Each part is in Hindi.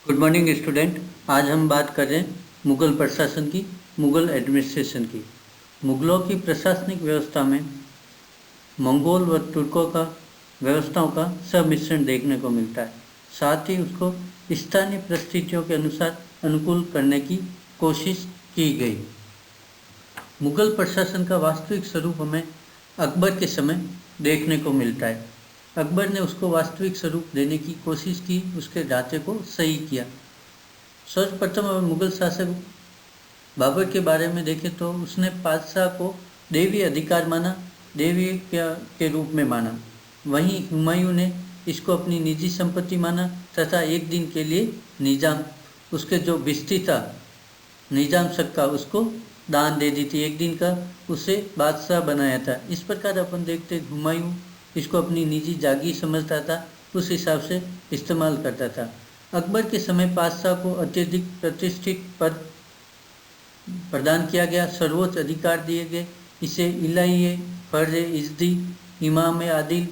Good morning student. आज हम बात कर रहे हैं मुगल प्रशासन की, मुगल एडमिनिस्ट्रेशन की। मुगलों की प्रशासनिक व्यवस्था में मंगोल व तुर्कों का व्यवस्थाओं का सम्मिश्रण देखने को मिलता है। साथ ही उसको स्थानीय परिस्थितियों के अनुसार अनुकूल करने की कोशिश की गई। मुगल प्रशासन का वास्तविक स्वरूप हमें अकबर के समय देखने को मिलता है। अकबर ने उसको वास्तविक स्वरूप देने की कोशिश की, उसके ढांचे को सही किया। सर्वप्रथम अगर मुगल शासक बाबर के बारे में देखें तो उसने बादशाह को देवी अधिकार माना, देवी के रूप में माना। वहीं हुमायूं ने इसको अपनी निजी संपत्ति माना तथा एक दिन के लिए निजाम, उसके जो भिस्ती था निजाम सक्का, उसको दान दे दी थी। एक दिन का उसे बादशाह बनाया था। इस प्रकार अपन देखते हुमायूं इसको अपनी निजी जागीर समझता था, उस हिसाब से इस्तेमाल करता था। अकबर के समय बादशाह को अत्यधिक प्रतिष्ठित पद प्रदान किया गया, सर्वोच्च अधिकार दिए गए। इसे इलाही, फर्ज इज्दी, इमाम आदिल,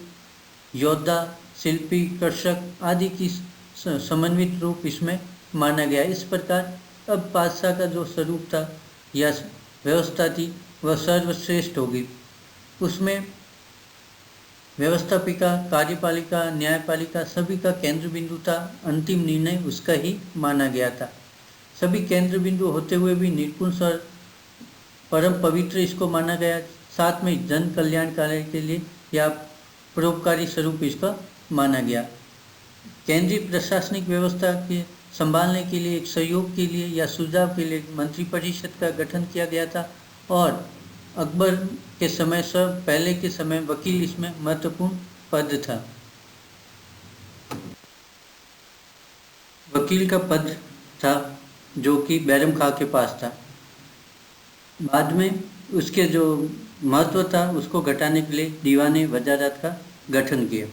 योद्धा, शिल्पी, कर्षक आदि की समन्वित रूप इसमें माना गया। इस प्रकार अब बादशाह का जो स्वरूप था या व्यवस्था थी वह सर्वश्रेष्ठ होगी। उसमें व्यवस्थापिका, कार्यपालिका, न्यायपालिका सभी का केंद्र बिंदु था। अंतिम निर्णय उसका ही माना गया था। सभी केंद्र बिंदु होते हुए भी निपुण और परम पवित्र इसको माना गया। साथ में जन कल्याण कार्य के लिए या परोपकारी स्वरूप इसका माना गया। केंद्रीय प्रशासनिक व्यवस्था के संभालने के लिए, एक सहयोग के लिए या सुझाव के लिए मंत्रिपरिषद का गठन किया गया था। और अकबर के समय से पहले के समय वकील इसमें महत्वपूर्ण पद था। वकील का पद था जो कि बैरम खां के पास था। बाद में उसके जो महत्व था उसको घटाने के लिए दीवाने वजारत का गठन किया।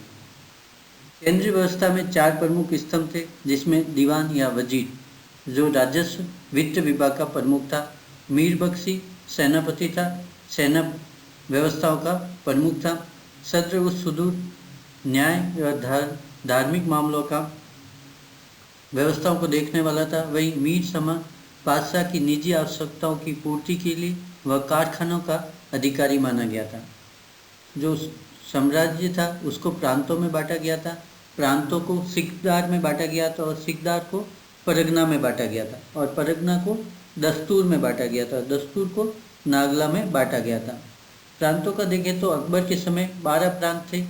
केंद्रीय व्यवस्था में 4 प्रमुख स्तंभ थे, जिसमें दीवान या वजीर जो राजस्व वित्त विभाग का प्रमुख था, मीर बख्शी सेनापति था, सेना व्यवस्थाओं का प्रमुख था, सद्र उस सुदूर न्याय और धार्मिक मामलों का व्यवस्थाओं को देखने वाला था। वहीं मीर समा बादशाह की निजी आवश्यकताओं की पूर्ति के लिए वह कारखानों का अधिकारी माना गया था। जो साम्राज्य था उसको प्रांतों में बांटा गया था, प्रांतों को सिकदार में बांटा गया था और सिकदार को परगना में बांटा गया था और परगना को दस्तूर में बांटा गया था, दस्तूर को नागला में बांटा गया था। प्रांतों का देखें तो अकबर के समय 12 प्रांत थे,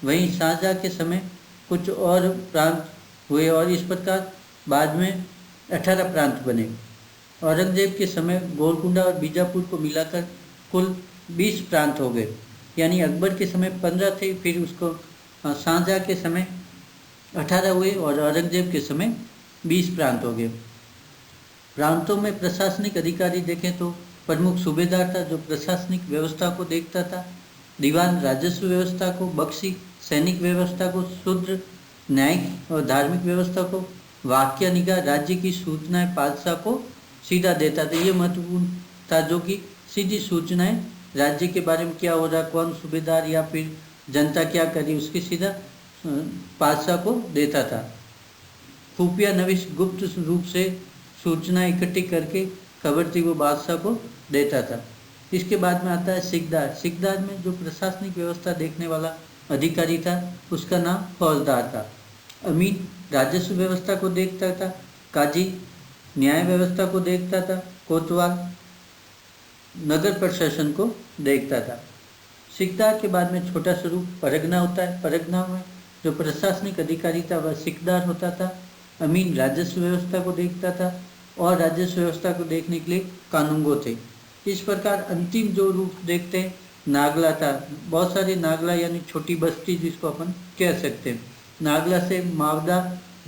वहीं शाहजहाँ के समय कुछ और प्रांत हुए और इस प्रकार बाद में 18 प्रांत बने। औरंगजेब के समय गोलकुंडा और बीजापुर को मिलाकर कुल 20 प्रांत हो गए। यानी अकबर के समय 15 थे, फिर उसको शाहजहाँ के समय 18 हुए और औरंगजेब के समय 20 प्रांत हो गए। प्रांतों में प्रशासनिक अधिकारी देखें तो प्रमुख सूबेदार था जो प्रशासनिक व्यवस्था को देखता था, दीवान राजस्व व्यवस्था को, बख्शी सैनिक व्यवस्था को, शूद्र न्यायिक और धार्मिक व्यवस्था को, वाक्य निगाह राज्य की सूचनाएं बादशाह को सीधा देता था। ये महत्वपूर्ण था जो कि सीधी सूचनाएं राज्य के बारे में क्या हो रहा, कौन सूबेदार या फिर जनता क्या करी, उसकी सीधा बादशाह को देता था। खुफिया नविश गुप्त रूप से सूचना इकट्ठी करके खबर थी वो बादशाह को देता था। इसके बाद में आता है सिकदार। सिकदार में जो प्रशासनिक व्यवस्था देखने वाला अधिकारी था उसका नाम फौजदार था। अमीन राजस्व व्यवस्था को देखता था, काजी न्याय व्यवस्था को देखता था, कोतवाल नगर प्रशासन को देखता था। सिकदार के बाद में छोटा स्वरूप परगना होता है। परगना में जो प्रशासनिक अधिकारी था वह सिकदार होता था। अमीन राजस्व व्यवस्था को देखता था और राजस्व व्यवस्था को देखने के लिए कानूंगो थे। इस प्रकार अंतिम जो रूप देखते हैं नागला था। बहुत सारे नागला यानी छोटी बस्ती जिसको अपन कह सकते हैं। नागला से मावदा,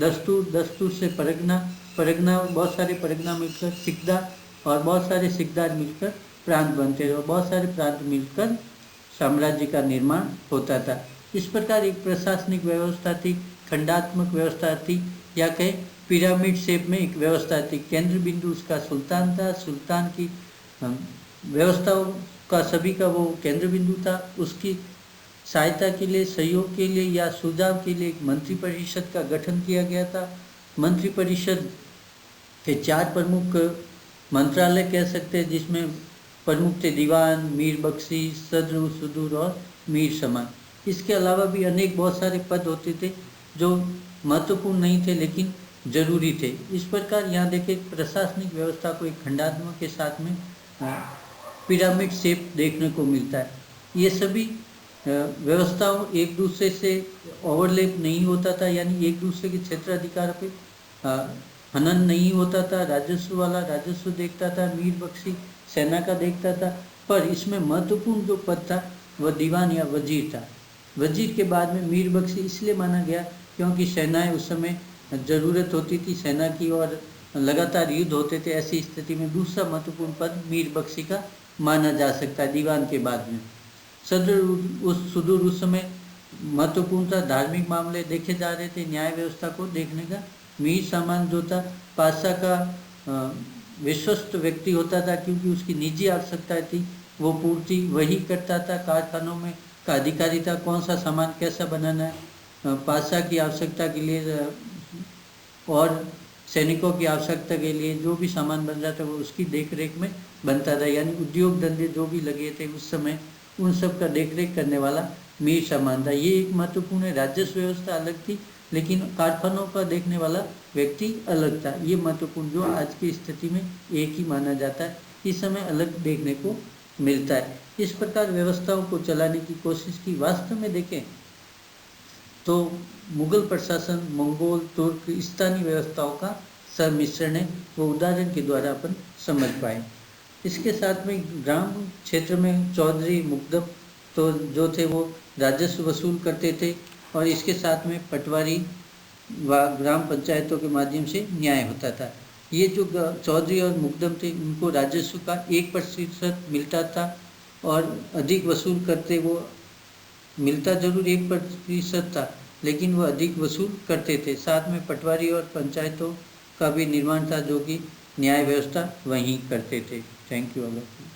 दस्तूर, दस्तूर से परगना, परगना बहुत सारे परगना मिलकर सिकदार और बहुत सारे सिकदार मिलकर प्रांत बनते थे और बहुत सारे प्रांत मिलकर साम्राज्य का निर्माण होता था। इस प्रकार एक प्रशासनिक व्यवस्था थी, खंडात्मक व्यवस्था थी या कहे पिरामिड शेप में एक व्यवस्था थी। केंद्र बिंदु उसका सुल्तान था, सुल्तान की व्यवस्थाओं का सभी का वो केंद्र बिंदु था। उसकी सहायता के लिए, सहयोग के लिए या सुझाव के लिए एक मंत्रिपरिषद का गठन किया गया था मंत्रिपरिषद के 4 प्रमुख मंत्रालय कह सकते हैं, जिसमें प्रमुख थे दीवान, मीर बख्शी, सदर सुदूर और मीर समान। इसके अलावा भी अनेक बहुत सारे पद होते थे जो महत्वपूर्ण नहीं थे लेकिन जरूरी थे। इस प्रकार यहाँ देखें प्रशासनिक व्यवस्था को एक खंडात्मक के साथ में पिरामिड शेप देखने को मिलता है। ये सभी व्यवस्थाओं एक दूसरे से ओवरलैप नहीं होता था, यानी एक दूसरे के क्षेत्राधिकार पे हनन नहीं होता था। राजस्व वाला राजस्व देखता था, मीर बख्शी सेना का देखता था, पर इसमें महत्वपूर्ण जो पद था वह दीवान या वजीर था। वजीर के बाद में मीर बख्शी इसलिए माना गया क्योंकि सेनाएं उस समय ज़रूरत होती थी सेना की और लगातार युद्ध होते थे। ऐसी स्थिति में दूसरा महत्वपूर्ण पद मीर बख्शी का माना जा सकता है दीवान के बाद में। सदर सुदूर उस समय महत्वपूर्ण था, धार्मिक मामले देखे जा रहे थे, न्याय व्यवस्था को देखने का। मीर सामान जो था पातशाह का विश्वस्त व्यक्ति होता था, क्योंकि उसकी निजी आवश्यकता थी वो पूर्ति वही करता था। कारखानों में का अधिकारी था, कौन सा सामान कैसा बनाना है पातशाह की आवश्यकता के लिए और सैनिकों की आवश्यकता के लिए जो भी सामान बन रहा था वो उसकी देखरेख में बनता था। यानी उद्योग धंधे जो भी लगे थे उस समय उन सब का देखरेख करने वाला मीर सामान था। ये एक महत्वपूर्ण है। राजस्व व्यवस्था अलग थी लेकिन कारखानों का देखने वाला व्यक्ति अलग था। ये महत्वपूर्ण जो आज की स्थिति में एक ही माना जाता है, इस समय अलग देखने को मिलता है। इस प्रकार व्यवस्थाओं को चलाने की कोशिश की। वास्तव में देखें तो मुगल प्रशासन मंगोल, तुर्क, स्थानीय व्यवस्थाओं का सम्मिश्रण है, वो उदाहरण के द्वारा अपन समझ पाए। इसके साथ में ग्राम क्षेत्र में चौधरी, मुकदम तो जो थे वो राजस्व वसूल करते थे और इसके साथ में पटवारी व ग्राम पंचायतों के माध्यम से न्याय होता था। ये जो चौधरी और मुकदम थे उनको राजस्व का 1% मिलता था और अधिक वसूल करते वो मिलता जरूर 1% था लेकिन वह अधिक वसूल करते थे। साथ में पटवारी और पंचायतों का भी निर्माण था जो कि न्याय व्यवस्था वहीं करते थे। Thank you all of you.